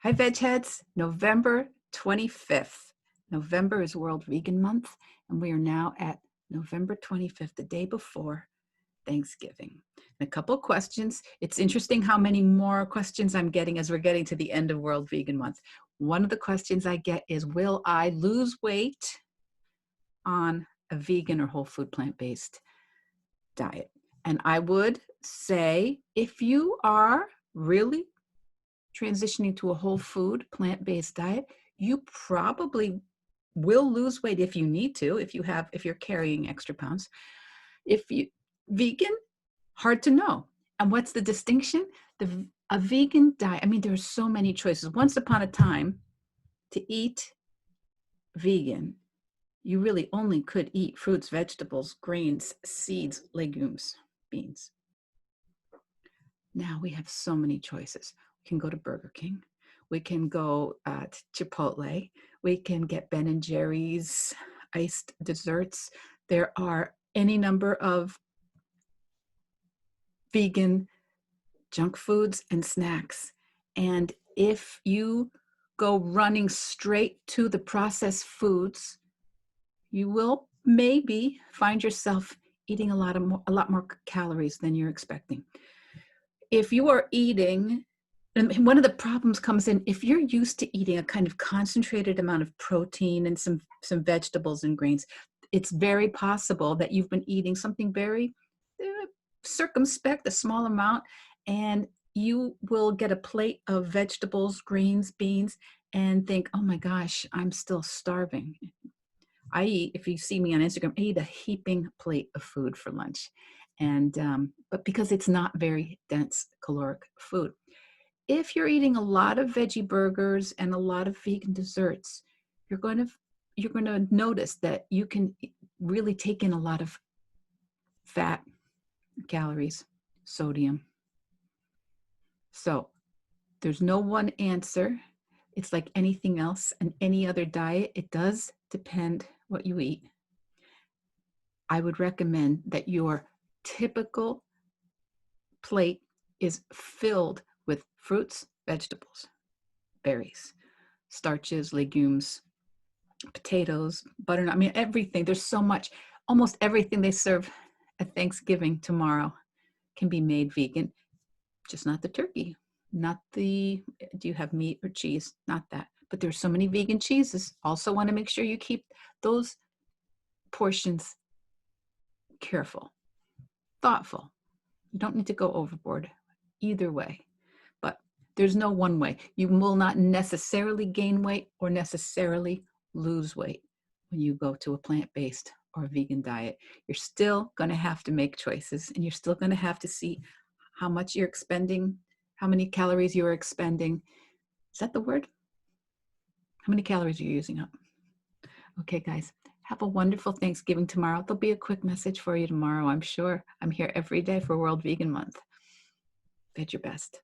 Hi, Veg Heads. November 25th. November is World Vegan Month, and we are now at November 25th, the day before Thanksgiving. And a couple of questions. It's interesting how many more questions I'm getting as we're getting to the end of World Vegan Month. One of the questions I get is, will I lose weight on a vegan or whole food plant-based diet? And I would say, if you are really transitioning to a whole food plant-based diet, you probably will lose weight if you need to, if you're carrying extra pounds. If you vegan, hard to know. And what's the distinction? A vegan diet, I mean, there are so many choices. Once upon a time, to eat vegan, you really only could eat fruits, vegetables, grains, seeds, legumes, beans. Now we have so many choices. We can go to Burger King. We can go to Chipotle. We can get Ben and Jerry's iced desserts. There are any number of vegan junk foods and snacks. And if you go running straight to the processed foods, you will maybe find yourself eating a lot more calories than you're expecting. If you are eating, and one of the problems comes in, if you're used to eating a kind of concentrated amount of protein and some vegetables and grains, it's very possible that you've been eating something very circumspect, a small amount, and you will get a plate of vegetables, greens, beans, and think, oh my gosh, I'm still starving. I eat, if you see me on Instagram, I eat a heaping plate of food for lunch. And, but because it's not very dense caloric food. If you're eating a lot of veggie burgers and a lot of vegan desserts, you're going to notice that you can really take in a lot of fat, calories, sodium. So there's no one answer. It's like anything else and any other diet. It does depend what you eat. I would recommend that your typical plate is filled with fruits, vegetables, berries, starches, legumes, potatoes, butternut. I mean, everything. There's so much. Almost everything they serve at Thanksgiving tomorrow can be made vegan, just not the turkey, not the, do you have meat or cheese? Not that. But there's so many vegan cheeses. Also want to make sure you keep those portions careful, thoughtful. You don't need to go overboard either way, but there's no one way. You will not necessarily gain weight or necessarily lose weight when you go to a plant-based or a vegan diet. You're still going to have to make choices, and you're still going to have to see how much you're expending, how many calories you're expending. Is that the word? How many calories are you using up? Okay, guys, have a wonderful Thanksgiving tomorrow. There'll be a quick message for you tomorrow, I'm sure. I'm here every day for World Vegan Month. Veg your best.